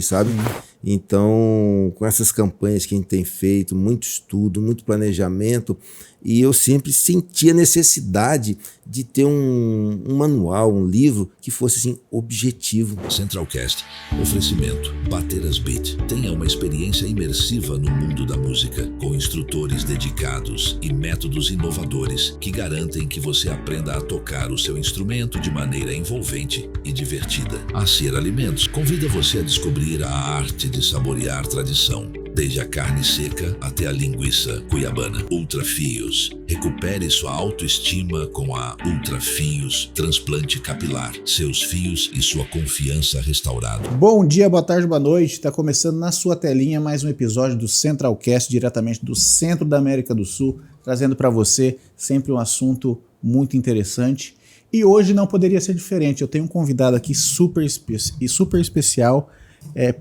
sabe? Então, com essas campanhas que a gente tem feito, muito estudo, muito planejamento, e eu sempre senti a necessidade de ter um manual, um livro que fosse assim, objetivo. Centralcast, oferecimento, Bateras Beat. Tenha uma experiência imersiva no mundo da música, com instrutores dedicados e métodos inovadores que garantem que você aprenda a tocar o seu instrumento de maneira envolvente e divertida. A Ser Alimentos convida você a descobrir a arte de saborear tradição, desde a carne seca até a linguiça cuiabana. Ultra Fios. Recupere sua autoestima com a Ultra Fios Transplante Capilar. Seus fios e sua confiança restaurado. Bom dia, boa tarde, boa noite. Está começando na sua telinha mais um episódio do Centralcast, diretamente do centro da América do Sul, trazendo para você sempre um assunto muito interessante. E hoje não poderia ser diferente. Eu tenho um convidado aqui super especial,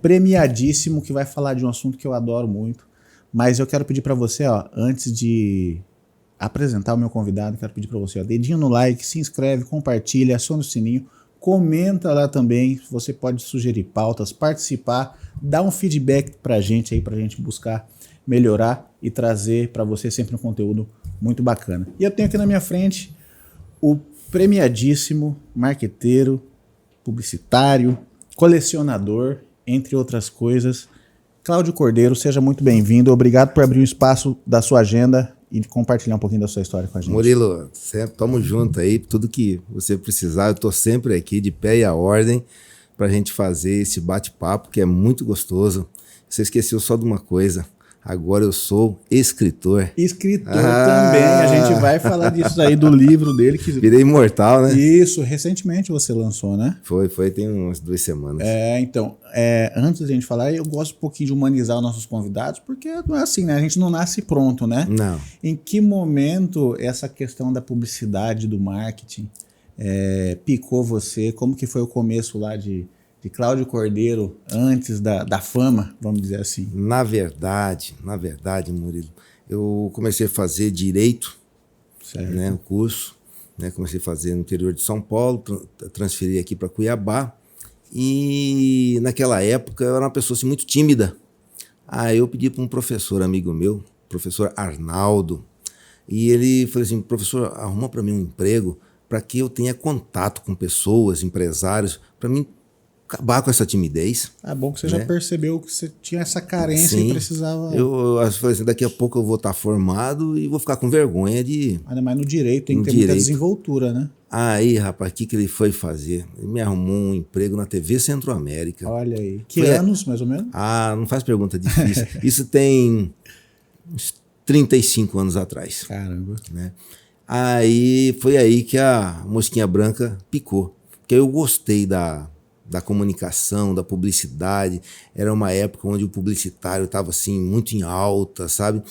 premiadíssimo, que vai falar de um assunto que eu adoro muito. Mas eu quero pedir para você, antes de apresentar o meu convidado, quero pedir para você, dedinho no like, se inscreve, compartilha, aciona o sininho, comenta lá também. Você pode sugerir pautas, participar, dar um feedback pra gente aí, pra gente buscar melhorar e trazer para você sempre um conteúdo muito bacana. E eu tenho aqui na minha frente o premiadíssimo marqueteiro, publicitário, colecionador, entre outras coisas, Cláudio Cordeiro. Seja muito bem-vindo. Obrigado por abrir um espaço da sua agenda e compartilhar um pouquinho da sua história com a gente. Murilo, tamo junto aí, tudo que você precisar, eu tô sempre aqui de pé e a ordem pra gente fazer esse bate-papo que é muito gostoso. Você esqueceu só de uma coisa. Agora eu sou escritor. Escritor também, a gente vai falar disso aí, do livro dele. Que... Virei imortal, né? Isso, recentemente você lançou, né? Foi, tem umas 2 semanas. Então, antes da gente falar, eu gosto um pouquinho de humanizar os nossos convidados, porque não é assim, né? A gente não nasce pronto, né? Não. Em que momento essa questão da publicidade, do marketing, picou você? Como que foi o começo lá de Cláudio Cordeiro antes da fama, vamos dizer assim? Na verdade, Murilo, eu comecei a fazer Direito, né, o curso, né, comecei a fazer no interior de São Paulo, transferi aqui para Cuiabá, e naquela época eu era uma pessoa assim, muito tímida. Aí eu pedi para um professor amigo meu, professor Arnaldo, e ele falou assim: professor, arruma para mim um emprego para que eu tenha contato com pessoas, empresários, para mim acabar com essa timidez. Bom que você já percebeu que você tinha essa carência. Sim, e precisava... Eu falei assim, daqui a pouco eu vou estar formado e vou ficar com vergonha de... Ainda mais no direito, tem que ter muita desenvoltura, né? Aí, rapaz, o que ele foi fazer? Ele me arrumou um emprego na TV Centro-América. Olha aí. Que anos, mais ou menos? Não faz pergunta difícil. Isso tem uns 35 anos atrás. Caramba. Né? Aí, foi aí que a mosquinha branca picou. Porque eu gostei da comunicação, da publicidade. Era uma época onde o publicitário estava assim, muito em alta, sabe?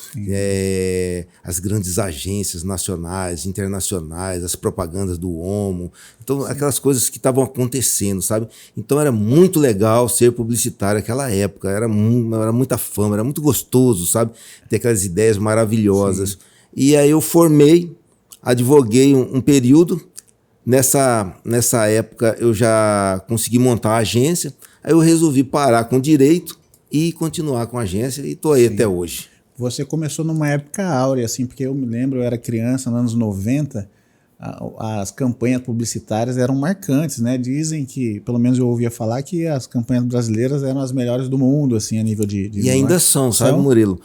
As grandes agências nacionais, internacionais, as propagandas do Omo. Então, aquelas coisas que estavam acontecendo, sabe? Então, era muito legal ser publicitário naquela época. Era muita fama, era muito gostoso, sabe? Ter aquelas ideias maravilhosas. Sim. E aí eu formei, advoguei um período. Nessa época eu já consegui montar a agência, aí eu resolvi parar com direito e continuar com a agência e estou aí. Sim. Até hoje. Você começou numa época áurea, assim, porque eu me lembro, eu era criança, nos anos 90, as campanhas publicitárias eram marcantes, né? Dizem que, pelo menos eu ouvia falar, que as campanhas brasileiras eram as melhores do mundo, assim, a nível de e ainda são, sabe, Murilo?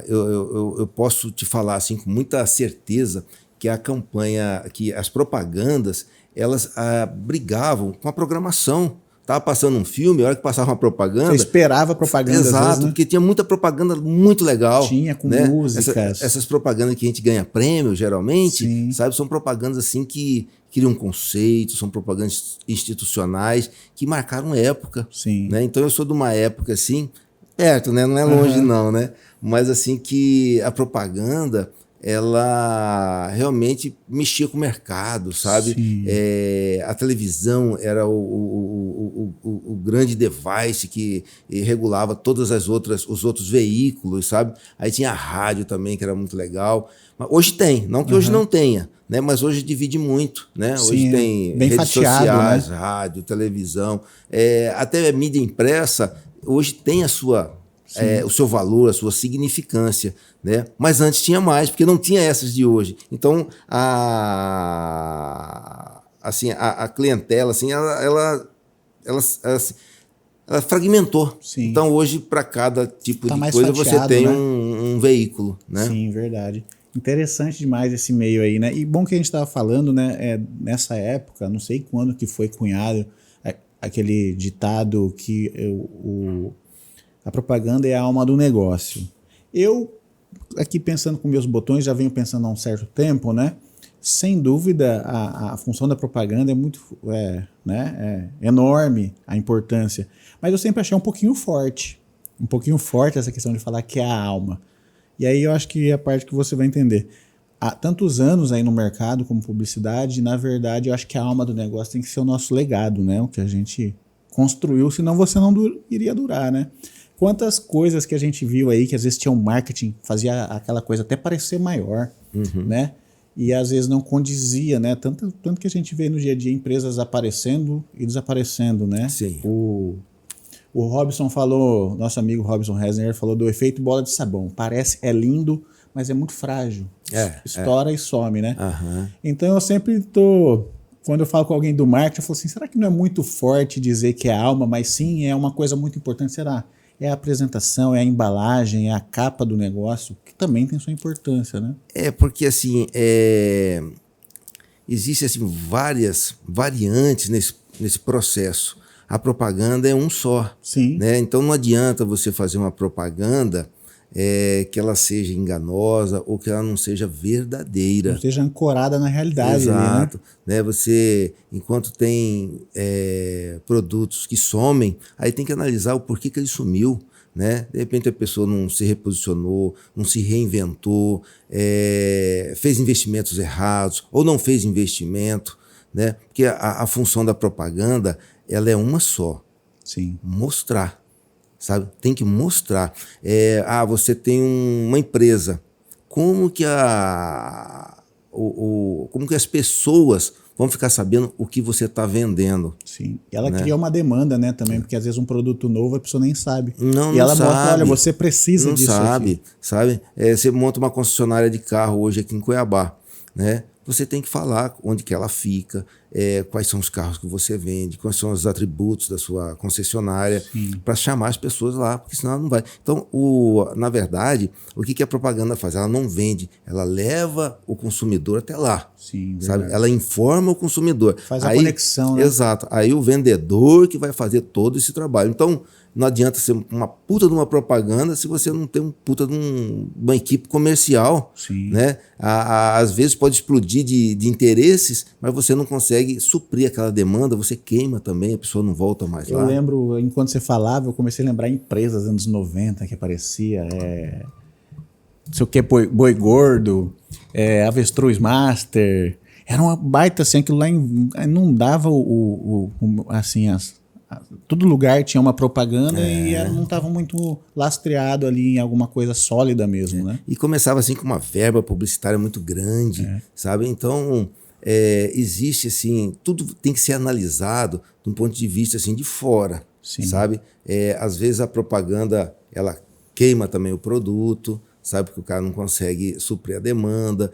Eu posso te falar assim com muita certeza que a campanha, que as propagandas, elas brigavam com a programação. Estava passando um filme, a hora que passava uma propaganda... Você esperava a propaganda. Exato, às vezes, né? Porque tinha muita propaganda muito legal. Tinha, com né? músicas. Essas propagandas que a gente ganha prêmio, geralmente, Sim. sabe? São propagandas assim que criam conceitos, são propagandas institucionais que marcaram época. Sim. Né? Então eu sou de uma época assim, perto, né? Não é longe não, né? Mas assim que a propaganda... ela realmente mexia com o mercado, sabe? A televisão era o grande device que regulava todas os outros veículos, sabe? Aí tinha a rádio também, que era muito legal. Mas hoje tem, não que hoje não tenha, né? Mas hoje divide muito, né? Sim, hoje tem bem redes fatiado, sociais, né? rádio, televisão, até mídia impressa, hoje tem o seu valor, a sua significância, né? Mas antes tinha mais, porque não tinha essas de hoje. Então, a clientela, assim, ela fragmentou. Sim. Então, hoje, para cada tipo Tá de mais coisa, fatiado, você tem né? um veículo, né? Sim, verdade. Interessante demais esse meio aí, né? E bom que a gente estava falando, né? Nessa época, não sei quando que foi cunhado aquele ditado que a propaganda é a alma do negócio. Eu, aqui pensando com meus botões, já venho pensando há um certo tempo, né? Sem dúvida, a função da propaganda é muito enorme, a importância. Mas eu sempre achei um pouquinho forte essa questão de falar que é a alma. E aí eu acho que é a parte que você vai entender. Há tantos anos aí no mercado como publicidade, na verdade eu acho que a alma do negócio tem que ser o nosso legado, né? O que a gente construiu, senão você não iria durar, né? Quantas coisas que a gente viu aí, que às vezes tinha um marketing, fazia aquela coisa até parecer maior, né? E às vezes não condizia, né? Tanto que a gente vê no dia a dia empresas aparecendo e desaparecendo, né? Sim. O Robson falou, nosso amigo Robson Resner falou do efeito bola de sabão. É lindo, mas é muito frágil. Estoura e some, né? Então eu sempre quando eu falo com alguém do marketing, eu falo assim, será que não é muito forte dizer que é alma, mas sim é uma coisa muito importante? Será? É a apresentação, é a embalagem, é a capa do negócio, que também tem sua importância, né? Porque assim, existem assim, várias variantes nesse processo. A propaganda é um só. Sim. Né? Então não adianta você fazer uma propaganda que ela seja enganosa ou que ela não seja verdadeira. Não seja ancorada na realidade. Exato. Ali, né? Você, enquanto tem produtos que somem, aí tem que analisar o porquê que ele sumiu. Né? De repente a pessoa não se reposicionou, não se reinventou, fez investimentos errados ou não fez investimento. Né? Porque a função da propaganda ela é uma só. Sim. Mostrar, sabe? Tem que mostrar. Você tem uma empresa. Como que as pessoas vão ficar sabendo o que você está vendendo? Sim. E ela né? cria uma demanda, né, também, porque às vezes um produto novo a pessoa nem sabe. Não ela sabe. mostra, olha, você precisa não disso sabe, aqui. Sabe? Você monta uma concessionária de carro hoje aqui em Cuiabá, né? Você tem que falar onde que ela fica, quais são os carros que você vende, quais são os atributos da sua concessionária, para chamar as pessoas lá, porque senão ela não vai. Então, na verdade, o que a propaganda faz? Ela não vende, ela leva o consumidor até lá. Sim, sabe? Ela informa o consumidor. Faz a conexão, né? Exato. Aí o vendedor que vai fazer todo esse trabalho. Então, não adianta ser uma puta de uma propaganda se você não tem um puta de uma equipe comercial. Sim. Né? Às vezes pode explodir de interesses, mas você não consegue suprir aquela demanda, você queima também, a pessoa não volta mais lá. Eu lembro, enquanto você falava, eu comecei a lembrar empresas dos anos 90 que aparecia, não sei o que, Boi Gordo, Avestruz Master, era uma baita assim, aquilo lá inundava assim, todo lugar tinha uma propaganda e não estava muito lastreado ali em alguma coisa sólida mesmo, né? E começava assim com uma verba publicitária muito grande, sabe? Então, existe assim, tudo tem que ser analisado de um ponto de vista assim de fora, sabe? Às vezes a propaganda, ela queima também o produto, sabe? Porque o cara não consegue suprir a demanda.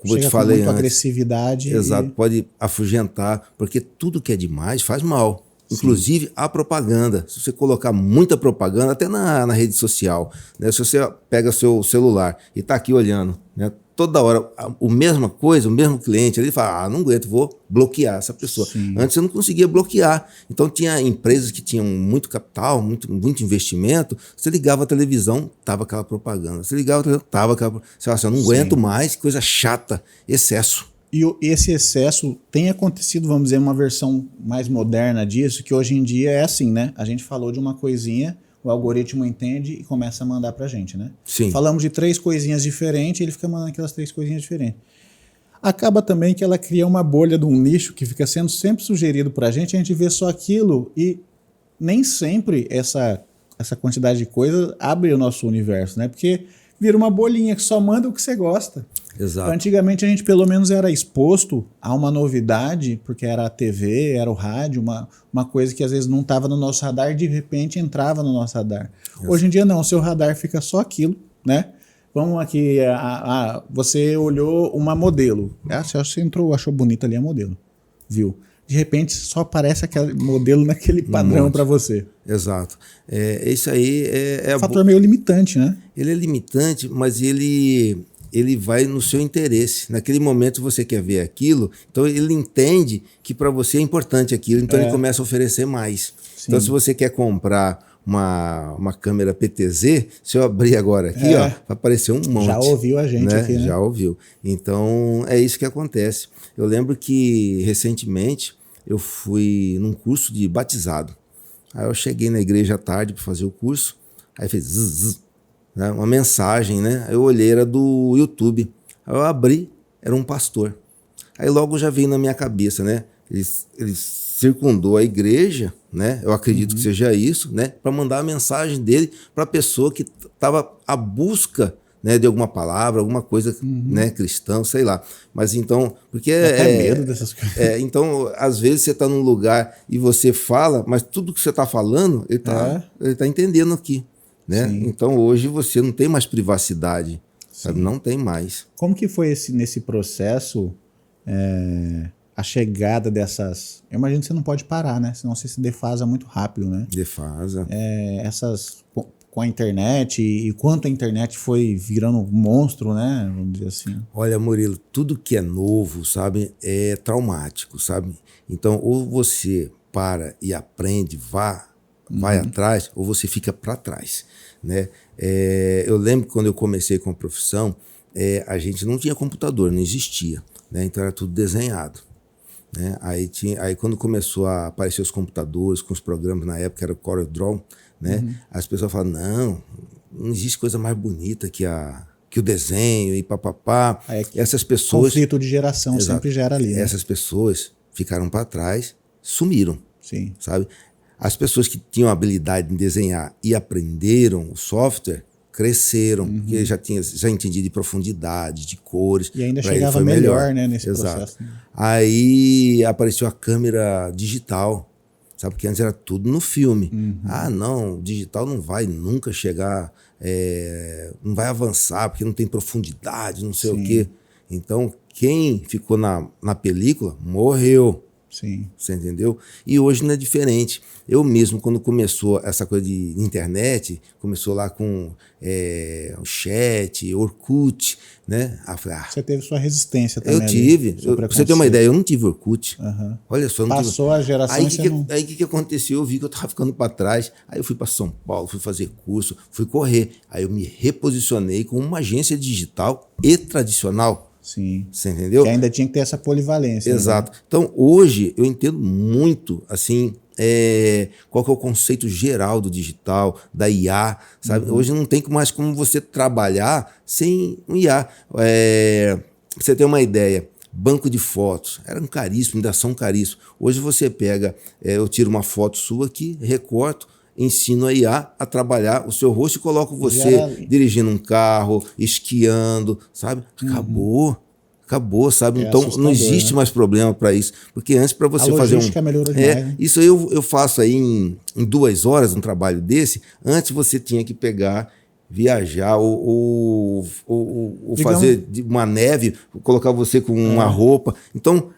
Como eu te falei com muita antes, agressividade. Exato, pode afugentar, porque tudo que é demais faz mal. Inclusive a propaganda. Se você colocar muita propaganda, até na rede social, né? Se você pega seu celular e está aqui olhando, né? Toda hora a mesma coisa, o mesmo cliente, ele fala, não aguento, vou bloquear essa pessoa. Sim. Antes eu não conseguia bloquear. Então tinha empresas que tinham muito capital, muito investimento, você ligava a televisão, tava aquela propaganda. Você ligava a televisão, tava aquela propaganda. Você fala assim, eu não aguento mais, que coisa chata, excesso. E esse excesso tem acontecido, vamos dizer, uma versão mais moderna disso, que hoje em dia é assim, né? A gente falou de uma coisinha, o algoritmo entende e começa a mandar pra gente, né? Sim. Falamos de 3 coisinhas diferentes, ele fica mandando aquelas 3 coisinhas diferentes. Acaba também que ela cria uma bolha de um nicho que fica sendo sempre sugerido pra gente, a gente vê só aquilo e nem sempre essa quantidade de coisa abre o nosso universo, né? Porque vira uma bolinha que só manda o que você gosta. Exato. Antigamente a gente pelo menos era exposto a uma novidade, porque era a TV, era o rádio, uma coisa que às vezes não estava no nosso radar e de repente entrava no nosso radar. Exato. Hoje em dia não, o seu radar fica só aquilo, né? Vamos aqui, você olhou uma modelo, você entrou, achou bonita ali a modelo, viu? De repente só aparece aquele modelo naquele padrão para você. Exato. Isso aí é um fator meio limitante, né? Ele é limitante, mas ele vai no seu interesse. Naquele momento você quer ver aquilo, então ele entende que para você é importante aquilo, então ele começa a oferecer mais. Sim. Então se você quer comprar uma câmera PTZ, se eu abrir agora aqui, ó, vai aparecer um monte. Já ouviu a gente, né? Aqui, né? Já ouviu. Então é isso que acontece. Eu lembro que recentemente eu fui num curso de batizado. Aí eu cheguei na igreja à tarde para fazer o curso, aí fez zzz, né, uma mensagem, né? Eu olhei, era do YouTube. Aí eu abri, era um pastor. Aí logo já veio na minha cabeça, né? Ele circundou a igreja, né? Eu acredito que seja isso, né? Para mandar a mensagem dele para a pessoa que estava à busca, né, de alguma palavra, alguma coisa, né, cristã, sei lá. Mas então, porque medo dessas coisas. Então, às vezes você está num lugar e você fala, mas tudo que você está falando, ele tá entendendo aqui, né? Sim. Então, hoje você não tem mais privacidade, sabe? Não tem mais. Como que foi nesse processo a chegada dessas... Eu imagino que você não pode parar, né? Senão você se defasa muito rápido, né? Defasa. Essas... com a internet e quanto a internet foi virando um monstro, né? Vamos dizer assim. Olha, Murilo, tudo que é novo, sabe, é traumático, sabe? Então, ou você para e aprende, vai atrás, ou você fica para trás, né? Eu lembro que quando eu comecei com a profissão, a gente não tinha computador, não existia, né? Então era tudo desenhado, né? Aí quando começou a aparecer os computadores com os programas, na época era o CorelDRAW, né? As pessoas falam, não existe coisa mais bonita que o desenho e papapá. Essas pessoas... Conflito de geração sempre gera ali. Né? Essas pessoas ficaram para trás, sumiram. Sim. Sabe? As pessoas que tinham habilidade em desenhar e aprenderam o software, cresceram, porque já entendia de profundidade, de cores. E ainda chegava melhor, né, nesse Exato. processo. Aí apareceu a câmera digital, sabe? Porque antes era tudo no filme. Não, digital não vai nunca chegar, não vai avançar, porque não tem profundidade, não sei o quê. Então, quem ficou na película morreu. Sim. Você entendeu? E hoje não é diferente. Eu mesmo, quando começou essa coisa de internet, começou lá com o chat, Orkut, né? Você teve sua resistência também. Eu tive. Pra você ter uma ideia, eu não tive Orkut. Olha só. Passou a geração Aí o que aconteceu? Eu vi que eu estava ficando para trás. Aí eu fui para São Paulo, fui fazer curso, fui correr. Aí eu me reposicionei com uma agência digital e tradicional. Sim. Você entendeu? Que ainda tinha que ter essa polivalência. Exato. Né? Então, hoje, eu entendo muito, assim, qual que é o conceito geral do digital, da IA, sabe? Hoje não tem mais como você trabalhar sem um IA. Pra você ter uma ideia, banco de fotos, eram caríssimos, ainda são caríssimos. Hoje você pega, eu tiro uma foto sua aqui, recorto, ensino a IA a trabalhar o seu rosto e coloco você dirigindo um carro, esquiando, sabe? Acabou, sabe? Então não existe mais problema para isso, porque antes para você fazer melhorou demais, né? Isso aí eu faço aí em 2 horas um trabalho desse. Antes você tinha que pegar, viajar ou fazer uma neve, colocar você com uma roupa. Então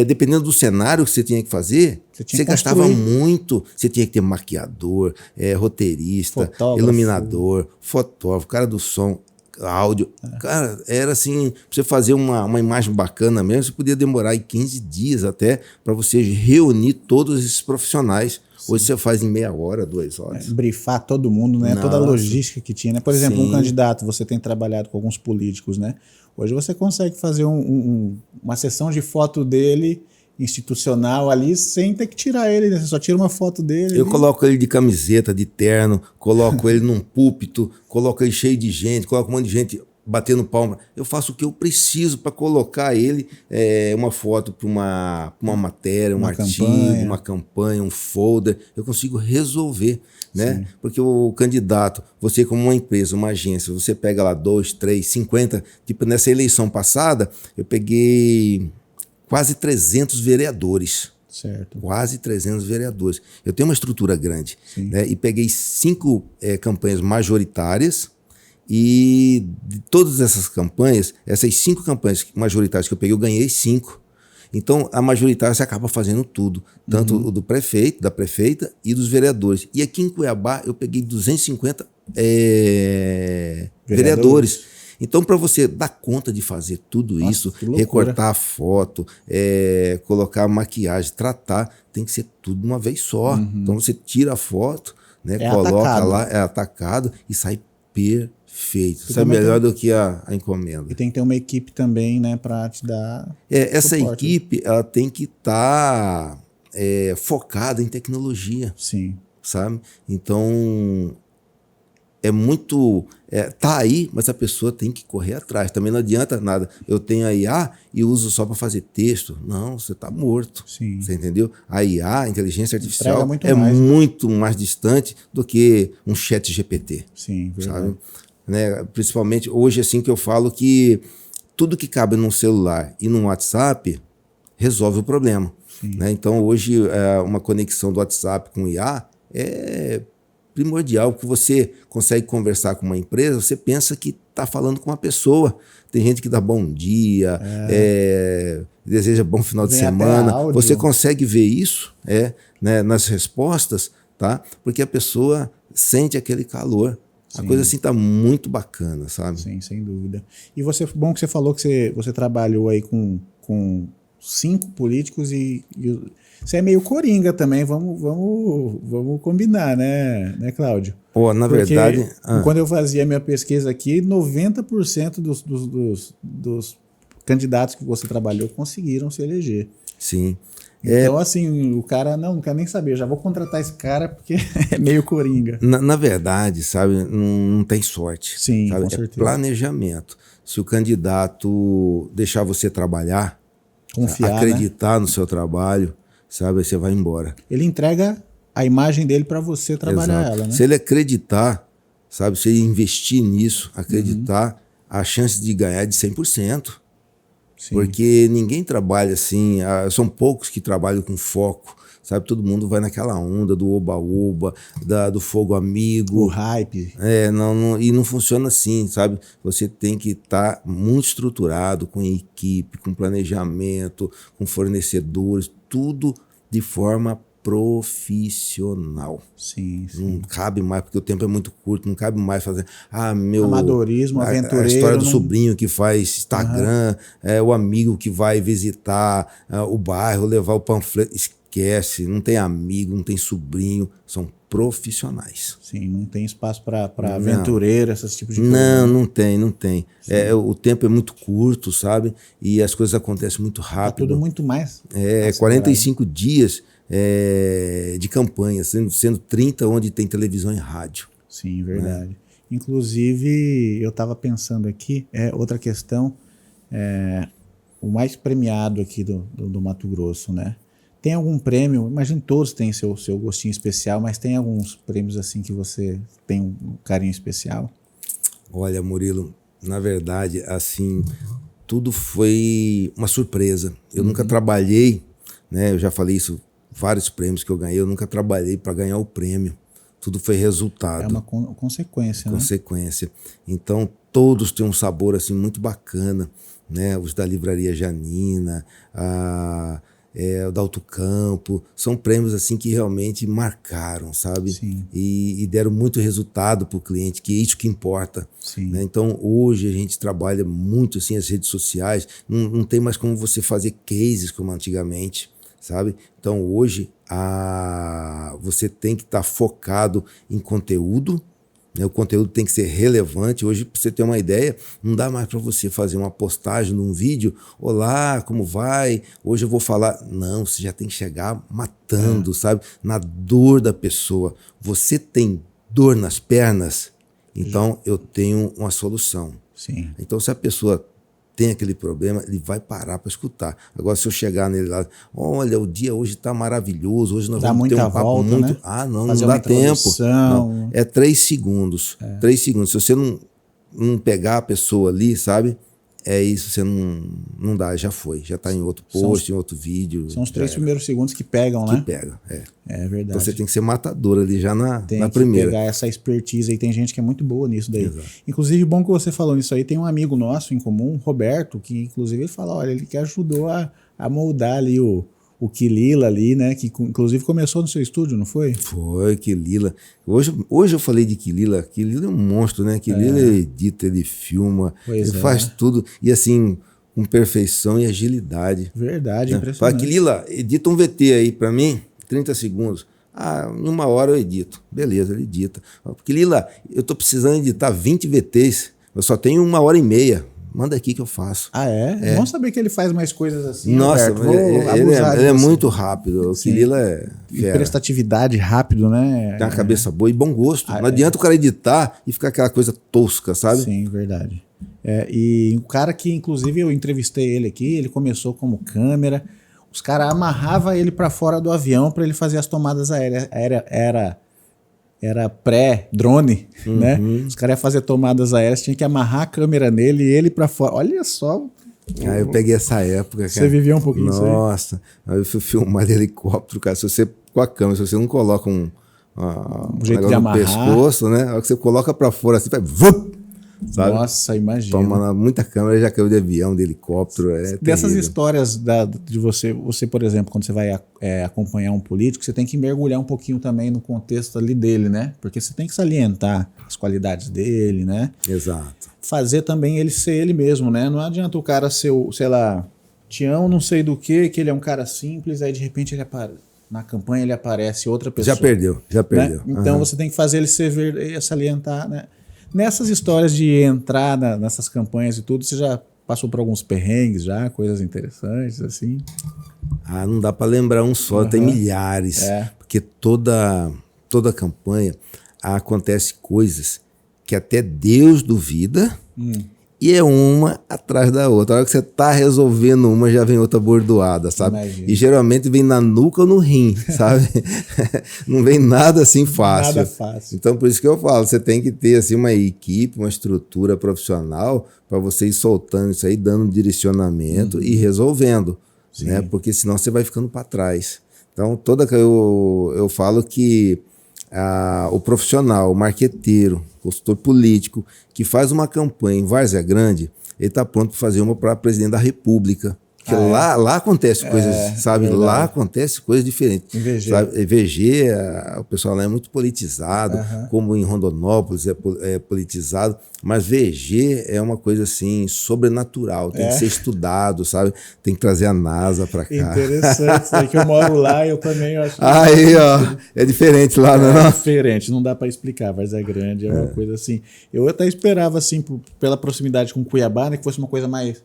dependendo do cenário que você tinha que fazer, você gastava muito. Você tinha que ter maquiador, roteirista, iluminador, fotógrafo, cara do som, áudio. Cara, era assim, pra você fazer uma imagem bacana mesmo, você podia demorar aí 15 dias até para você reunir todos esses profissionais. Hoje você faz em meia hora, 2 horas. Brifar todo mundo, né? Toda a logística que tinha, né? Por exemplo, um candidato, você tem trabalhado com alguns políticos, né? Hoje você consegue fazer uma sessão de foto dele institucional ali sem ter que tirar ele, né? Você só tira uma foto dele. Eu ali. coloco ele de camiseta, de terno, coloco ele num púlpito, coloco ele cheio de gente, coloco um monte de gente batendo palma. Eu faço o que eu preciso para colocar ele, uma foto para uma matéria, um artigo, uma campanha, um folder. Eu consigo resolver, né? Sim. Porque o candidato, você como uma empresa, uma agência, você pega lá 2, 3, 50, tipo nessa eleição passada, eu peguei quase 300 vereadores. Certo. Quase 300 vereadores. Eu tenho uma estrutura grande, né? E peguei 5 campanhas majoritárias. E de todas essas campanhas, essas 5 campanhas majoritárias que eu peguei, eu ganhei 5. Então, a majoritária você acaba fazendo tudo. Tanto o do prefeito, da prefeita e dos vereadores. E aqui em Cuiabá, eu peguei 250 vereadores. Então, para você dar conta de fazer tudo isso, recortar a foto, colocar maquiagem, tratar, tem que ser tudo de uma vez só. Então, você tira a foto, né, coloca atacado. Lá, é atacado e sai perfeito. Isso é melhor do que a encomenda. E tem que ter uma equipe também, né, para te dar essa suporte. Equipe, ela tem que estar focada em tecnologia. Sim. Sabe? Então, é muito... tá aí, mas a pessoa tem que correr atrás. Também não adianta nada. Eu tenho a IA e uso só para fazer texto. Não, você está morto. Sim. Você entendeu? A IA, a inteligência artificial, muito mais distante do que um chat GPT. Sim, verdade. Sabe? Né? Principalmente hoje, assim, que eu falo que tudo que cabe num celular e num WhatsApp resolve o problema. Né? Então, hoje, uma conexão do WhatsApp com o IA é primordial, porque você consegue conversar com uma empresa, você pensa que está falando com uma pessoa. Tem gente que dá bom dia, deseja bom final de semana. Você consegue ver isso né, nas respostas, tá? Porque a pessoa sente aquele calor. A coisa assim tá muito bacana, sabe? Sim, sem dúvida. E bom que você falou que você trabalhou aí com 5 políticos e você é meio coringa também, vamos combinar, né, Cláudio? Pô, na verdade... Quando eu fazia minha pesquisa aqui, 90% dos candidatos que você trabalhou conseguiram se eleger. Sim. Então, assim, o cara não quer nem saber, eu já vou contratar esse cara porque é meio coringa. Na verdade, sabe, não tem sorte. Sim, sabe? Com certeza. É planejamento. Se o candidato deixar você trabalhar, confiar, acreditar no seu trabalho, sabe, aí você vai embora. Ele entrega a imagem dele para você trabalhar ela, né? Se ele acreditar, sabe, se ele investir nisso, acreditar, a chance de ganhar é de 100%. Sim. Porque ninguém trabalha assim, são poucos que trabalham com foco, sabe? Todo mundo vai naquela onda do oba-oba, do fogo amigo. O hype. E não funciona assim, sabe? Você tem que estar muito estruturado, com equipe, com planejamento, com fornecedores, tudo de forma profissional. Sim. Não cabe mais, porque o tempo é muito curto, não cabe mais fazer amadorismo, aventureiro. A história do sobrinho que faz Instagram, o amigo que vai visitar o bairro, levar o panfleto. Esquece, não tem amigo, não tem sobrinho, são profissionais. Sim, não tem espaço para aventureiro, esses tipos de coisa. Não tem. O tempo é muito curto, sabe? E as coisas acontecem muito rápido. Tá tudo muito mais. 45 dias de campanha, sendo 30 onde tem televisão e rádio. Sim, verdade. Inclusive, eu estava pensando aqui, outra questão, o mais premiado aqui do Mato Grosso, né? Tem algum prêmio, imagino todos têm seu gostinho especial, mas tem alguns prêmios assim que você tem um carinho especial? Olha, Murilo, na verdade, assim, tudo foi uma surpresa. Eu nunca trabalhei, né? Eu já falei isso, vários prêmios que eu ganhei, eu nunca trabalhei para ganhar o prêmio. Tudo foi resultado. É uma consequência, né? Consequência. Então, todos têm um sabor assim muito bacana, né? Os da Livraria Janina, o da Alto Campo, são prêmios assim que realmente marcaram, sabe? Sim. E deram muito resultado para o cliente, que é isso que importa. Sim. Né? Então, hoje a gente trabalha muito assim as redes sociais, não tem mais como você fazer cases como antigamente, sabe? Então, hoje você tem que estar focado em conteúdo, né? O conteúdo tem que ser relevante. Hoje, para você ter uma ideia, não dá mais para você fazer uma postagem num vídeo. Olá, como vai? Hoje eu vou falar. Não, você já tem que chegar matando, sabe? Na dor da pessoa. Você tem dor nas pernas? Então, eu tenho uma solução. Sim. Então, se a pessoa tem aquele problema, ele vai parar para escutar. Agora, se eu chegar nele lá, olha, o dia hoje está maravilhoso, hoje nós vamos ter um papo volta, muito... né? Não Fazer dá uma tempo. introdução. Não, é 3 segundos. 3 segundos. Se você não pegar a pessoa ali, sabe? É isso, você não dá, já foi. Já está em outro post, em outro vídeo. São os 3 primeiros segundos que pegam, né? Que pega, É verdade. Então você tem que ser matador ali já na Tem primeira. que pegar essa expertise aí. Tem gente que é muito boa nisso daí. Exato. Inclusive, bom que você falou nisso aí. Tem um amigo nosso em comum, Roberto, que inclusive ele fala, olha, ele que ajudou a moldar ali o Quilila ali, né? Que inclusive começou no seu estúdio, não foi? Foi, Quilila. Hoje eu falei de Quilila. Quilila é um monstro, né? Quilila ele edita, ele filma, Pois ele é. faz tudo. E assim, com perfeição e agilidade. Verdade, Fala, impressionante. Quilila, edita um VT aí pra mim, 30 segundos. Em 1 hora eu edito. Beleza, ele edita. Quilila, eu tô precisando editar 20 VTs. Eu só tenho 1h30. Manda aqui que eu faço. Ah, é? Bom saber que ele faz mais coisas assim, Nossa, Roberto. Vou ele abusar de é você. muito rápido. O Sim. Quilila é E fera. prestatividade rápido, né? Tem uma cabeça boa e bom gosto. Ah, não adianta o cara editar e ficar aquela coisa tosca, sabe? Sim, verdade. E o cara que, inclusive, eu entrevistei ele aqui, ele começou como câmera. Os caras amarravam ele para fora do avião para ele fazer as tomadas aéreas. Era pré-drone, né? Os caras iam fazer tomadas aéreas, tinha que amarrar a câmera nele e ele para fora. Olha só. Eu peguei essa época, cara. Você vivia um pouquinho disso aí? Nossa, aí eu fui filmar de helicóptero, cara. Se você, com a câmera, se você não coloca um jeito negócio de no amarrar. pescoço, né? A hora que você coloca pra fora assim, vai... Vup, sabe? Nossa, imagina. Toma muita câmera, já caiu de avião, de helicóptero. É Dessas terrível. histórias de você, por exemplo, quando você vai acompanhar um político, você tem que mergulhar um pouquinho também no contexto ali dele, né? Porque você tem que salientar as qualidades dele, né? Exato. Fazer também ele ser ele mesmo, né? Não adianta o cara ser, sei lá, Tião não sei do que ele é um cara simples, aí de repente na campanha ele aparece outra pessoa. Já perdeu. Né? Então você tem que fazer ele ser salientar, né? Nessas histórias de entrar nessas campanhas e tudo, você já passou por alguns perrengues já, coisas interessantes, assim? Não dá pra lembrar um só, tem milhares. Porque toda campanha acontece coisas que até Deus duvida e é uma atrás da outra. A hora que você tá resolvendo uma, já vem outra bordoada, sabe? Imagina. E geralmente vem na nuca ou no rim, sabe? Não vem nada assim fácil. Nada fácil. Então, por isso que eu falo, você tem que ter assim, uma equipe, uma estrutura profissional para você ir soltando isso aí, dando direcionamento e resolvendo, né? Porque senão você vai ficando para trás. Então, eu falo que o profissional, o marqueteiro, o consultor político, que faz uma campanha em Várzea Grande, ele está pronto para fazer uma para presidente da República. Porque lá acontece coisas, sabe? Verdade. Lá acontece coisas diferentes. Em VG. Sabe? VG, o pessoal lá é muito politizado, como em Rondonópolis é politizado, mas VG é uma coisa assim, sobrenatural, tem que ser estudado, sabe? Tem que trazer a NASA para cá. Interessante, isso aí que eu moro lá e eu também acho. Aí, ó, é diferente lá, não é? É diferente, não dá para explicar, Várzea Grande é uma coisa assim. Eu até esperava, assim, pela proximidade com Cuiabá, né, que fosse uma coisa mais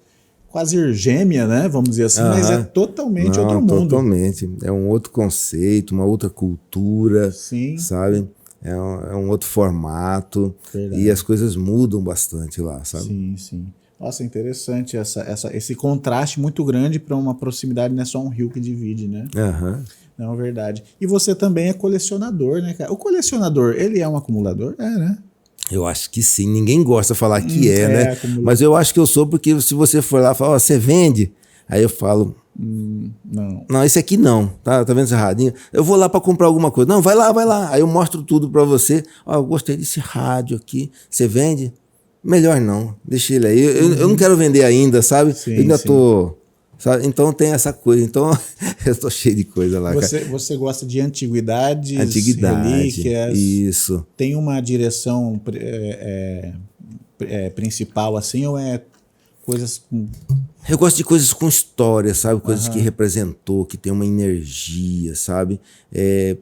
quase gêmea, né? Vamos dizer assim, mas é totalmente outro mundo. Totalmente. É um outro conceito, uma outra cultura, Sim. sabe? É um outro formato. Verdade. E as coisas mudam bastante lá, sabe? Sim, sim. Nossa, interessante esse contraste muito grande para uma proximidade, não é só um rio que divide, né? Não, verdade. E você também é colecionador, né, cara? O colecionador, ele é um acumulador? É, né? Eu acho que sim. Ninguém gosta de falar que né? Acumulador. Mas eu acho que eu sou, porque se você for lá e falar, você vende? Aí eu falo, não, esse aqui não, tá vendo esse radinho? Eu vou lá para comprar alguma coisa. Não, vai lá. Aí eu mostro tudo para você. Eu gostei desse rádio aqui. Você vende? Melhor não, deixa ele aí. Eu não quero vender ainda, sabe? Sim, eu ainda sim. tô... Sabe? Então tem essa coisa. Então eu tô cheio de coisa lá. Você gosta de antiguidades, Antiguidade, relíquias? isso. Tem uma direção principal assim ou é coisas com... Eu gosto de coisas com história, sabe? Coisas que representou, que tem uma energia, sabe?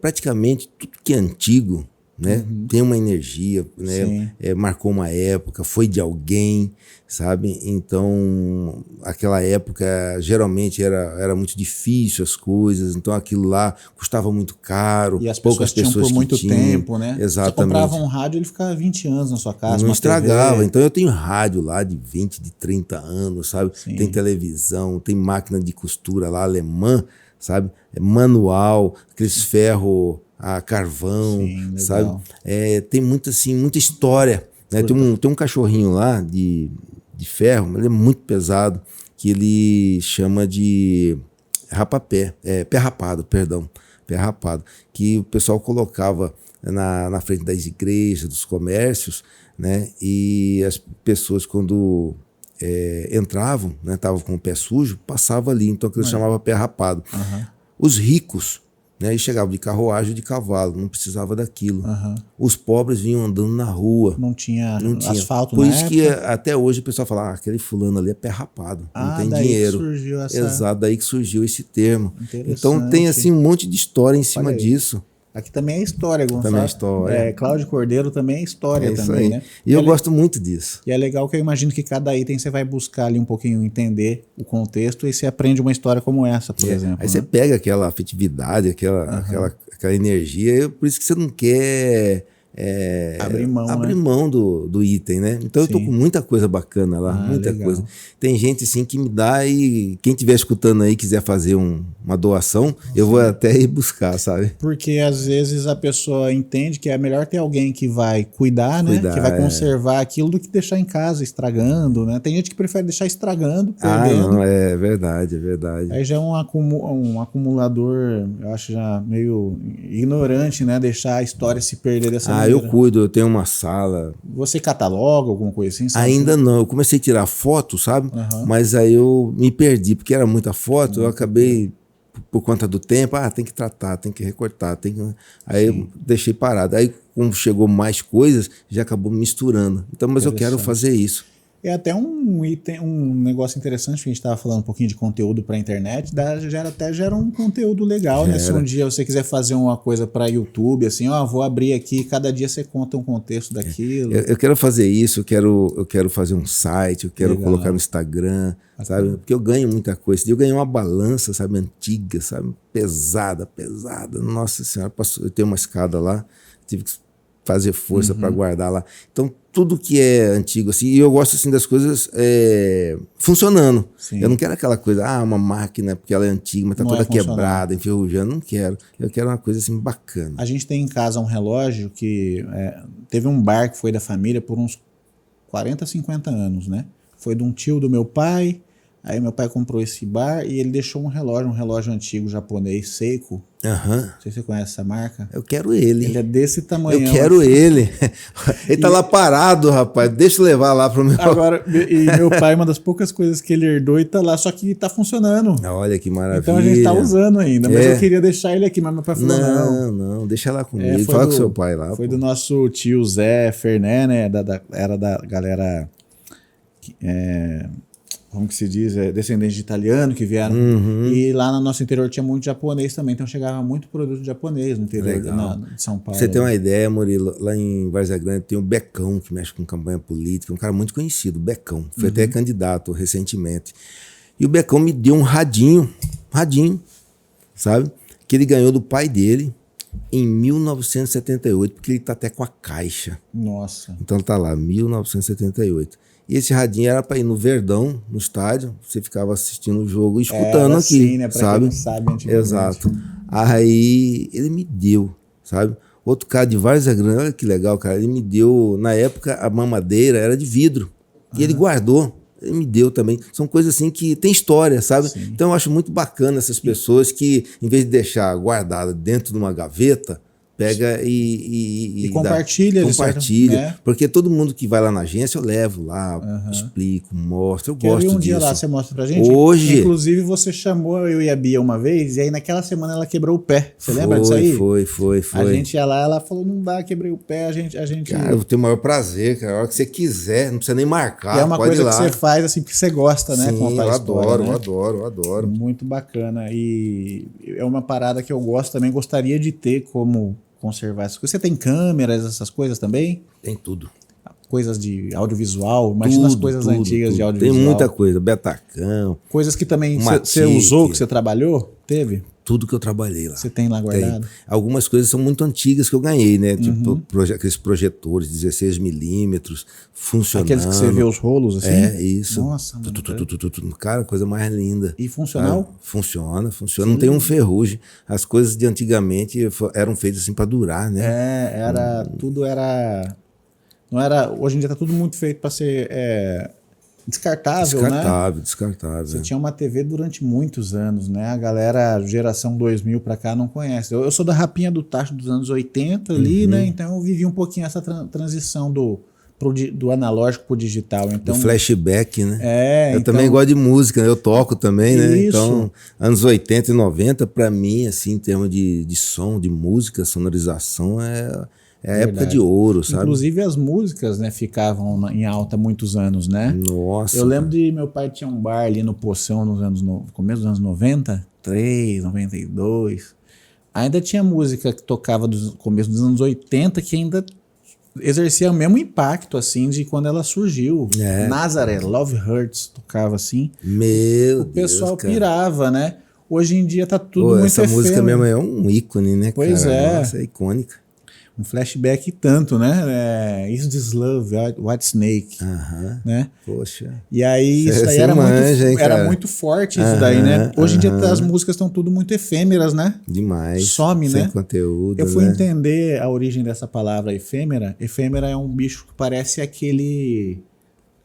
Praticamente tudo que é antigo, né? Tem uma energia, né? Marcou uma época, foi de alguém, sabe? Então, aquela época geralmente era muito difícil as coisas, então aquilo lá custava muito caro, e as poucas pessoas tinham por muito tempo, né? Exatamente. Você comprava um rádio, ele ficava 20 anos na sua casa. Não estragava. TV. Então eu tenho rádio lá de 20, de 30 anos, sabe? Sim. Tem televisão, tem máquina de costura lá alemã, sabe? Manual, aqueles ferro a carvão, Sim, sabe? Tem muita história, né? Tem um cachorrinho lá de ferro, mas ele é muito pesado, que ele chama de pé rapado, que o pessoal colocava na frente das igrejas, dos comércios, né? E as pessoas, quando entravam, né, estavam com o pé sujo, passavam ali, então que eles chamavam pé rapado. Os ricos, né, eles chegavam de carruagem ou de cavalo, não precisava daquilo. Os pobres vinham andando na rua. Não tinha asfalto Por na isso época. que até hoje o pessoal fala, aquele fulano ali é pé rapado, não tem daí dinheiro. Que surgiu essa... Exato, daí que surgiu esse termo. Interessante. Então tem assim um monte de história em cima disso. Aqui também é história, Gonçalo. Também é história. Cláudio Cordeiro também é história também, aí, né? E eu gosto muito disso. E é legal que eu imagino que cada item você vai buscar ali um pouquinho entender o contexto e você aprende uma história como essa, por exemplo. Aí você pega aquela afetividade, aquela energia, por isso que você não quer abrir mão do item, né? Então eu tô com muita coisa bacana lá, muita coisa. Tem gente assim que me dá, e quem estiver escutando aí quiser fazer uma doação, eu vou até ir buscar, sabe? Porque às vezes a pessoa entende que é melhor ter alguém que vai cuidar, né? Que vai conservar aquilo do que deixar em casa estragando, né? Tem gente que prefere deixar estragando, perdendo. Não, é verdade. Aí já é um acumulador, eu acho já meio ignorante, né? Deixar a história se perder dessa maneira. Eu cuido, eu tenho uma sala. Você cataloga alguma coisa assim? Sabe? Ainda não, eu comecei a tirar foto, sabe? Mas aí eu me perdi, porque era muita foto, eu acabei, por conta do tempo, tem que tratar, tem que recortar, aí eu deixei parado. Aí, como chegou mais coisas, já acabou misturando. Então, mas eu quero fazer isso. É até um negócio interessante, que a gente estava falando um pouquinho de conteúdo para a internet, gera um conteúdo legal, né? Se um dia você quiser fazer uma coisa para YouTube, assim, vou abrir aqui, cada dia você conta um contexto daquilo. Eu quero fazer isso, eu quero fazer um site, eu quero colocar no Instagram, sabe? Porque eu ganho muita coisa. Eu ganhei uma balança, sabe, antiga, sabe? Pesada. Nossa Senhora, eu tenho uma escada lá, tive que fazer força para guardar lá. Então, tudo que é antigo, assim, e eu gosto assim das coisas funcionando. Sim. Eu não quero aquela coisa, uma máquina, porque ela é antiga, mas tá toda quebrada, enferrujando. Não quero. Eu quero uma coisa assim bacana. A gente tem em casa um relógio que teve um bar que foi da família por uns 40, 50 anos, né? Foi de um tio do meu pai. Aí meu pai comprou esse bar e ele deixou um relógio antigo japonês, Seiko. Não sei se você conhece essa marca. Eu quero ele. Ele é desse tamanho. Eu quero ele. Ele tá lá parado, rapaz. Deixa eu levar lá pro meu... Agora, e meu pai, uma das poucas coisas que ele herdou e tá lá, só que tá funcionando. Olha que maravilha. Então a gente tá usando ainda, mas eu queria deixar ele aqui, mas meu pai falou não, deixa lá comigo. Fala com seu pai lá. Foi do nosso tio Zé Ferné, né? Era da galera... como que se diz, descendentes de italiano que vieram. E lá no nosso interior tinha muito japonês também, então chegava muito produto japonês no interior de São Paulo. Você tem uma ideia, Murilo, lá em Várzea Grande tem o Becão, que mexe com campanha política, um cara muito conhecido, Becão, foi até candidato recentemente. E o Becão me deu um radinho, sabe? Que ele ganhou do pai dele em 1978, porque ele tá até com a caixa. Nossa. Então tá lá, 1978. E esse radinho era para ir no Verdão, no estádio, você ficava assistindo o jogo, escutando aqui, assim, né? Pra sabe? Quem não sabe, antigamente. Exato. Aí ele me deu, sabe? Outro cara de Várzea Grande, olha que legal, cara, ele me deu, na época a mamadeira era de vidro, e ele guardou, ele me deu também. São coisas assim que tem história, sabe? Sim. Então eu acho muito bacana essas pessoas que, em vez de deixar guardada dentro de uma gaveta, pega e compartilha. Né? Porque todo mundo que vai lá na agência, eu levo lá, explico, mostro, eu gosto disso. Um dia lá você mostra pra gente? Hoje. Inclusive você chamou eu e a Bia uma vez, e aí naquela semana ela quebrou o pé. Você lembra disso aí? Foi. A gente ia lá, ela falou, não dá, quebrei o pé, a gente... Cara, eu tenho o maior prazer, cara, a hora que você quiser, não precisa nem marcar, e é uma coisa que você faz assim, porque você gosta, né? Sim, eu adoro. Muito bacana, e é uma parada que eu gosto também, gostaria de ter como conservar essas coisas? Você tem câmeras, essas coisas também? Tem tudo. Coisas de audiovisual? Imagina as coisas antigas de audiovisual. Tem muita coisa, Betacam. Coisas que também você usou, que você trabalhou? Teve? Tudo que eu trabalhei lá. Você tem lá guardado? Tem. Algumas coisas são muito antigas que eu ganhei, né? Tipo, aqueles projetores 16mm, funcionando. Aqueles que você vê os rolos assim? É, isso. Nossa, mano. Cara, coisa mais linda. E funcional? Funciona. Não tem um ferrugem. As coisas de antigamente eram feitas assim para durar, né? Tudo era... Não era... Hoje em dia tá tudo muito feito para ser descartável, né? Descartável. Você tinha uma TV durante muitos anos, né? A galera, geração 2000 pra cá, não conhece. Eu sou da rapinha do tacho dos anos 80 ali, né? Então eu vivi um pouquinho essa transição do analógico pro digital. Então, do flashback, né? Eu então, também gosto de música, eu toco também, né? Isso. Então, anos 80 e 90, pra mim, assim, em termos de som, de música, sonorização, é a época de ouro, sabe? Inclusive as músicas, né, ficavam em alta muitos anos, né? Nossa. Eu lembro de meu pai tinha um bar ali no Poção no começo dos anos 93, 92. Ainda tinha música que tocava do começo dos anos 80 que ainda exercia o mesmo impacto, assim, de quando ela surgiu. Nazareth, Love Hurts, tocava assim. Meu Deus, o pessoal cara. Pirava, né? Hoje em dia tá tudo muito essa efêmero. música mesmo é um ícone, né, pois cara? é. Nossa, é icônica. Um flashback tanto, né? Is This Love, White Snake, né? Poxa. E aí isso daí era muito forte isso daí, né? Hoje em dia as músicas estão tudo muito efêmeras, né? Demais. Some, sem né? Conteúdo, eu fui né? entender a origem dessa palavra efêmera. Efêmera é um bicho que parece aquele...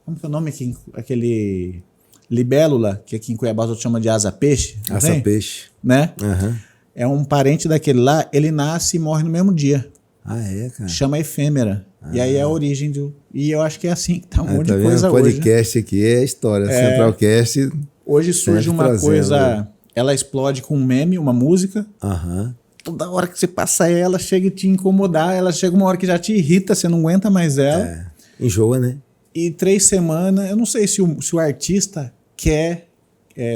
Como que é o nome? Aquele libélula, que aqui em Cuiabá a gente chama de asa-peixe. Asa-peixe. Né? É um parente daquele lá, ele nasce e morre no mesmo dia. Cara? Chama efêmera. E aí é a origem do... E eu acho que é assim que tá um monte de coisa hoje. O hoje. podcast aqui é história. Centralcast... Hoje surge uma coisa... Ela explode com um meme, uma música. Toda hora que você passa ela, chega a te incomodar. Ela chega uma hora que já te irrita, você não aguenta mais ela. Enjoa, né? E 3 semanas... Eu não sei se o artista quer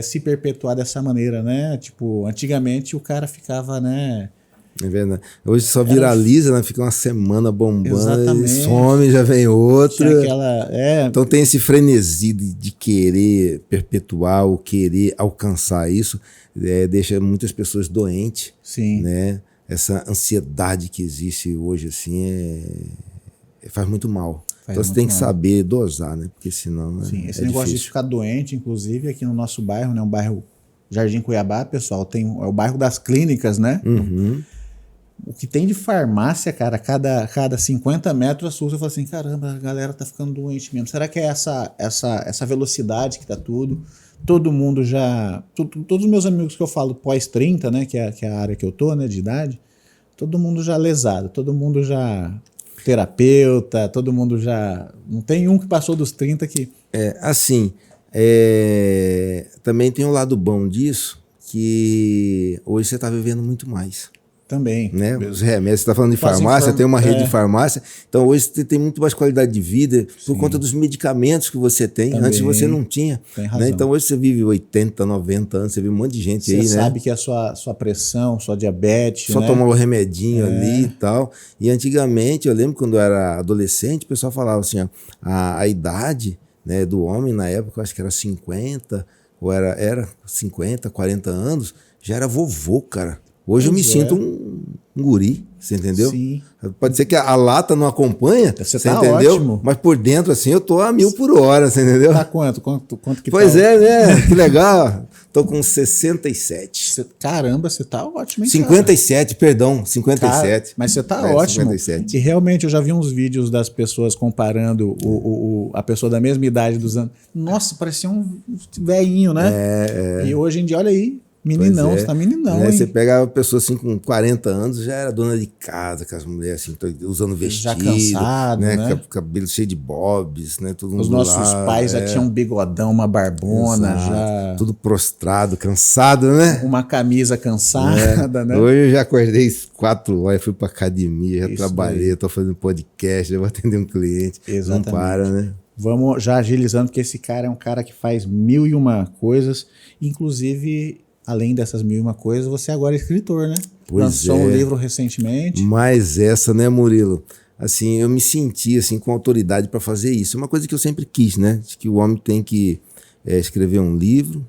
se perpetuar dessa maneira, né? Tipo, antigamente o cara ficava, né... É verdade. Hoje só viraliza, né? Fica uma semana bombando, exatamente. Some, já vem outra. Então tem esse frenesi de querer perpetuar ou querer alcançar isso, deixa muitas pessoas doentes. Sim. Né? Essa ansiedade que existe hoje assim faz muito mal. Então você tem que saber dosar, né? Porque senão esse negócio difícil. de ficar doente, inclusive aqui no nosso bairro, né? Um bairro Jardim Cuiabá, pessoal, é o bairro das clínicas, né? O que tem de farmácia, cara, cada 50 metros a você fala assim, caramba, a galera tá ficando doente mesmo. Será que é essa velocidade que tá tudo? Todo mundo já... Todos os meus amigos que eu falo pós-30, né, que é a área que eu tô, né, de idade, todo mundo já lesado, todo mundo já terapeuta, todo mundo já... Não tem um que passou dos 30 que... Também tem um lado bom disso, que hoje você tá vivendo muito mais. Também. Né? Os remédios, você está falando de farmácia, tem uma rede de farmácia, então hoje você tem muito mais qualidade de vida por conta dos medicamentos que você tem. Também. Antes você não tinha. Tem razão. Né? Então hoje você vive 80, 90 anos, você vive um monte de gente você aí, né? Você sabe que a sua pressão, sua diabetes, só né? tomar o remedinho ali e tal. E antigamente, eu lembro quando eu era adolescente, o pessoal falava assim, ó, a idade, né, do homem na época, eu acho que era 50, ou era 50, 40 anos, já era vovô, cara. Hoje eu me sinto um guri, você entendeu? Sim. Pode ser que a lata não acompanha, você tá entendeu? Ótimo. Mas por dentro, assim, eu tô a 1000 por hora, você entendeu? Tá quanto que pois tá? Né? Que legal. Tô com 67. Caramba, você tá ótimo, hein, 57, cara? Perdão, 57. Cara, mas você tá ótimo. 57. E realmente eu já vi uns vídeos das pessoas comparando a pessoa da mesma idade dos anos. Nossa, parecia um velhinho, né? E hoje em dia, olha aí. Meninão, você tá meninão, hein? Você pega a pessoa assim com 40 anos, já era dona de casa, com as mulheres assim, usando vestido. Já cansado, né? Cabelo cheio de bobs, né? Todo mundo os nossos pais já tinham um bigodão, uma barbona, já... Tudo prostrado, cansado, né? Uma camisa cansada, né? Hoje eu já acordei 4 horas, fui pra academia, já trabalhei, tô fazendo podcast, já vou atender um cliente. Exatamente. Não para, né? Vamos já agilizando, porque esse cara é um cara que faz 1001 coisas, inclusive... Além dessas 1001 coisas, você agora é escritor, né? Lançou um livro recentemente. Mas essa, né, Murilo? Assim, eu me senti assim com autoridade para fazer isso. É uma coisa que eu sempre quis, né? De que o homem tem que escrever um livro,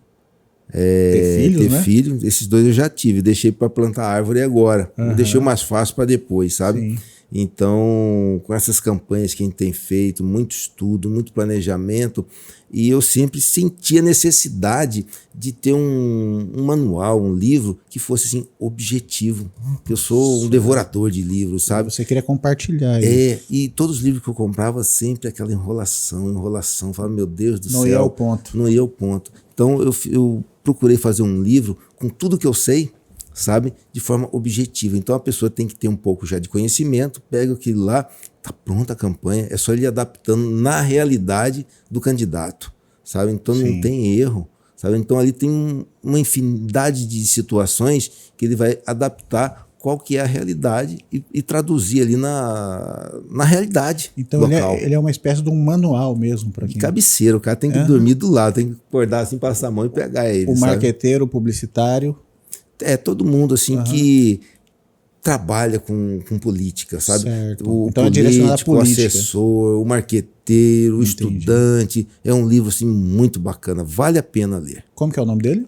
ter filho. Esses dois eu já tive. Deixei para plantar árvore agora. Eu deixei o mais fácil para depois, sabe? Sim. Então, com essas campanhas que a gente tem feito, muito estudo, muito planejamento, e eu sempre senti a necessidade de ter um manual, um livro que fosse assim, objetivo. Eu sou um devorador de livros, sabe? Você queria compartilhar isso. E todos os livros que eu comprava, sempre aquela enrolação. Falava, meu Deus do céu. Não ia ao ponto. Não ia ao ponto. Então, eu procurei fazer um livro com tudo que eu sei, sabe? De forma objetiva. Então a pessoa tem que ter um pouco já de conhecimento, pega aquilo lá, tá pronta a campanha, é só ele adaptando na realidade do candidato, sabe? Então não tem erro, sabe? Então ali tem uma infinidade de situações que ele vai adaptar qual que é a realidade e traduzir ali na realidade então local. Ele é uma espécie de um manual mesmo para quem... Cabeceira, o cara tem que dormir do lado, tem que acordar assim, passar a mão e pegar ele, o sabe? marqueteiro, o publicitário... todo mundo assim que trabalha com política, sabe? Certo. O então político, o assessor, o marqueteiro, o estudante. É um livro assim muito bacana, vale a pena ler. Como que é o nome dele?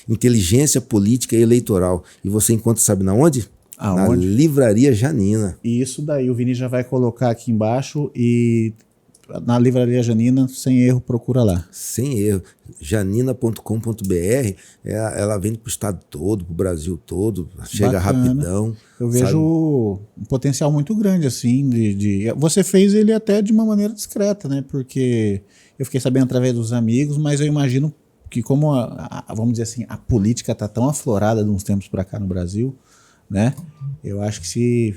Inteligência Política e Eleitoral. E você encontra, sabe na onde? Aonde? Na Livraria Janina. E isso daí o Vini já vai colocar aqui embaixo e na Livraria Janina, sem erro, procura lá. Sem erro. Janina.com.br, ela vende para o estado todo, para o Brasil todo, chega rapidão. Eu vejo um potencial muito grande, assim, Você fez ele até de uma maneira discreta, né? Porque eu fiquei sabendo através dos amigos, mas eu imagino que como, vamos dizer assim, a política está tão aflorada de uns tempos para cá no Brasil, né? Eu acho que se...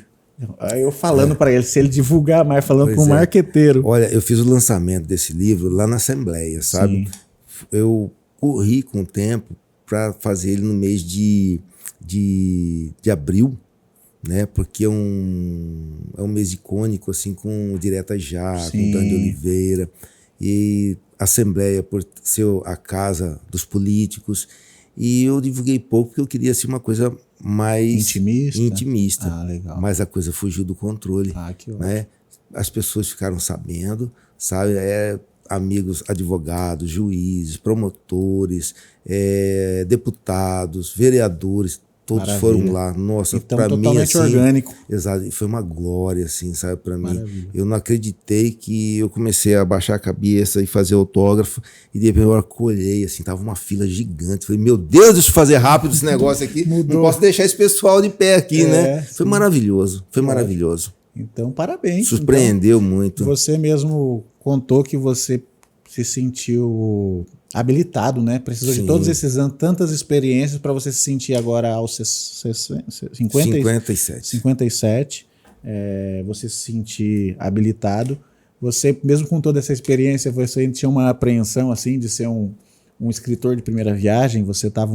Eu falando para ele, se ele divulgar mais, falando com o marqueteiro. Olha, eu fiz o lançamento desse livro lá na Assembleia, sabe? Sim. Eu corri com o tempo para fazer ele no mês de abril, né? Porque é um mês icônico, assim, com o Direta Já, com o Dani Oliveira. E a Assembleia, por ser a casa dos políticos. E eu divulguei pouco porque eu queria ser uma coisa mais intimista. Ah, legal. Mas a coisa fugiu do controle. Ah, que ótimo. Né? As pessoas ficaram sabendo, sabe? Amigos, advogados, juízes, promotores, deputados, vereadores, todos foram lá. Nossa, então, para mim assim, orgânico. Exato, foi uma glória, assim, sabe, para mim. Maravilha. Eu não acreditei que eu comecei a baixar a cabeça e fazer autógrafo e de repente eu colhei, assim, tava uma fila gigante. Falei, meu Deus, deixa eu fazer rápido esse negócio aqui. Não posso deixar esse pessoal de pé aqui, né? Foi maravilhoso, foi maravilhoso. Então, parabéns. Surpreendeu muito. Você mesmo contou que você se sentiu habilitado, né? Precisou de todos esses anos, tantas experiências para você se sentir agora aos 57. Você se sentir habilitado. Você, mesmo com toda essa experiência, você tinha uma apreensão assim de ser um escritor de primeira viagem? Você teve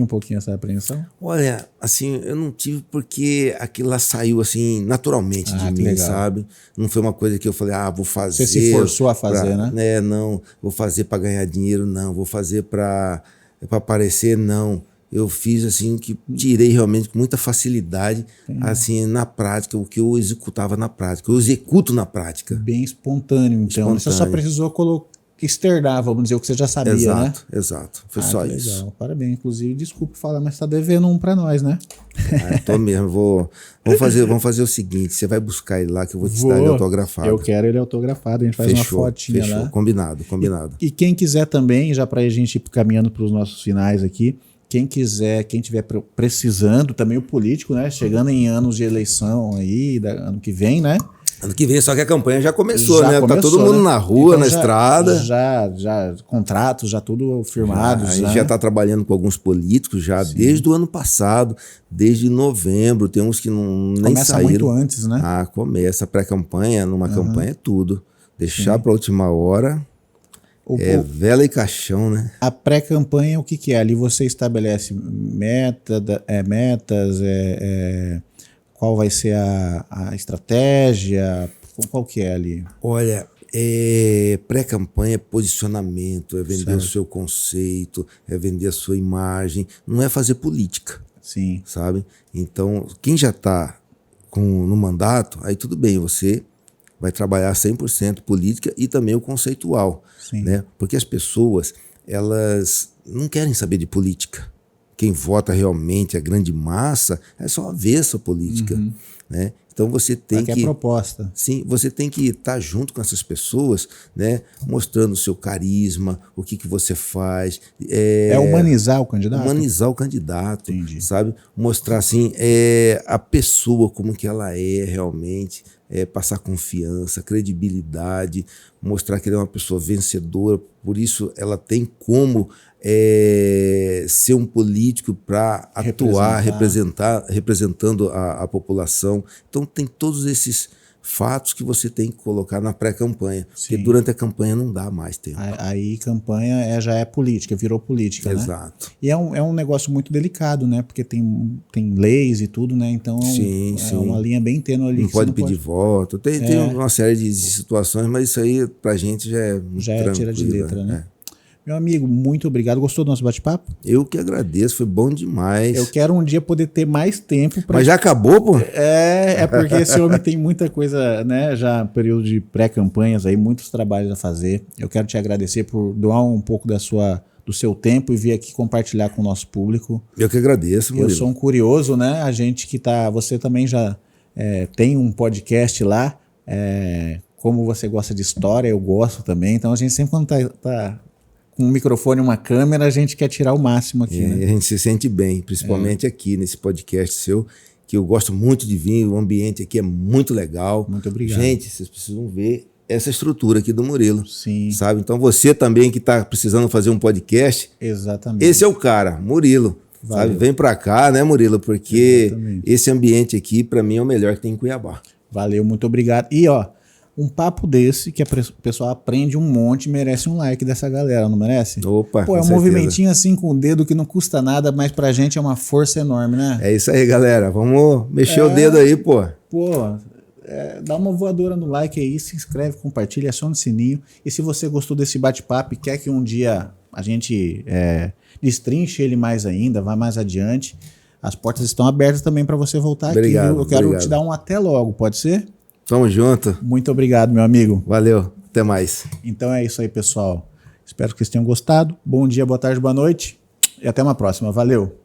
um pouquinho essa apreensão? Olha, assim, eu não tive porque aquilo lá saiu assim naturalmente de mim, legal. Sabe? Não foi uma coisa que eu falei, vou fazer. Você se forçou a fazer, né? Não, vou fazer para ganhar dinheiro, não. Vou fazer para aparecer, não. Eu fiz assim que tirei realmente com muita facilidade, assim, na prática, o que eu executava na prática. Eu executo na prática. Bem espontâneo, então. Você só precisou externar, vamos dizer, o que você já sabia, né? Exato. Foi só legal. isso. Parabéns. Inclusive, desculpa falar, mas tá devendo um para nós, né? Tô mesmo. Vamos fazer o seguinte, você vai buscar ele lá que eu vou te dar ele autografado. Eu quero ele autografado, a gente faz uma fotinha lá. Combinado. E quem quiser também, já pra gente ir caminhando para os nossos finais aqui, quem estiver precisando, também o político, né? Chegando em anos de eleição aí, ano que vem, né? Ano que vem, só que a campanha já começou, né? Tá todo mundo na rua, então, na estrada. Já contratos, já tudo firmados. A gente já está trabalhando com alguns políticos desde o ano passado, desde novembro. Tem uns que nem começa saíram. Muito antes, né? Começa. Pré-campanha, numa campanha é tudo. Deixar para a última hora vela e caixão, né? A pré-campanha, o que é? Ali você estabelece metas, qual vai ser a estratégia? Qual que é ali? Olha, pré-campanha é posicionamento, é vender o seu conceito, é vender a sua imagem. Não é fazer política. Sim. Sabe? Então, quem já está no mandato, aí tudo bem, você vai trabalhar 100% política e também o conceitual, Sim. né? Porque as pessoas, elas não querem saber de política. Quem vota realmente, a grande massa, é só avessa a política, né? Então você tem que... é proposta. Sim, você tem que estar junto com essas pessoas, né? Mostrando o seu carisma, o que você faz. Humanizar o candidato? Humanizar o candidato, Entendi. sabe? Mostrar, assim, a pessoa como que ela é realmente, passar confiança, credibilidade, mostrar que ela é uma pessoa vencedora, por isso ela tem como ser um político para atuar, representando a população. Então tem todos esses fatos que você tem que colocar na pré-campanha, porque durante a campanha não dá mais tempo. Aí campanha já é política, virou política, Exato. Né? E é um negócio muito delicado, né? Porque tem leis e tudo, né? Então sim. Uma linha bem tênue ali. Não pode pedir voto, tem uma série de situações, mas isso aí pra gente já é tira de letra, né? Meu amigo, muito obrigado. Gostou do nosso bate-papo? Eu que agradeço, foi bom demais. Eu quero um dia poder ter mais tempo. Mas já acabou, pô? É porque esse homem tem muita coisa, né? Já período de pré-campanhas aí, muitos trabalhos a fazer. Eu quero te agradecer por doar um pouco do seu tempo e vir aqui compartilhar com o nosso público. Eu que agradeço, Murilo. Eu sou um curioso, né? A gente que tá... Você também já tem um podcast lá. Como você gosta de história, eu gosto também. Então a gente sempre quando tá com um microfone e uma câmera, a gente quer tirar o máximo aqui, né? A gente se sente bem, principalmente aqui nesse podcast seu, que eu gosto muito de vir, o ambiente aqui é muito legal. Muito obrigado. Gente, vocês precisam ver essa estrutura aqui do Murilo. Sim. Sabe? Então você também que está precisando fazer um podcast, exatamente. Esse é o cara, Murilo. Valeu. Sabe? Vem para cá, né, Murilo? Porque exatamente. Esse ambiente aqui, para mim, é o melhor que tem em Cuiabá. Valeu, muito obrigado. E, um papo desse que o pessoal aprende um monte, merece um like dessa galera, não merece? Opa, pô, é um certeza. movimentinho assim com o dedo que não custa nada, mas pra gente é uma força enorme, né? É isso aí, galera. Vamos mexer o dedo aí, pô. Pô, dá uma voadora no like aí, se inscreve, compartilha, aciona o sininho. E se você gostou desse bate-papo e quer que um dia a gente destrinche ele mais ainda, vá mais adiante, as portas estão abertas também para você voltar obrigado, aqui. Eu quero te dar um até logo, pode ser? Tamo junto. Muito obrigado, meu amigo. Valeu, até mais. Então é isso aí, pessoal. Espero que vocês tenham gostado. Bom dia, boa tarde, boa noite e até uma próxima. Valeu!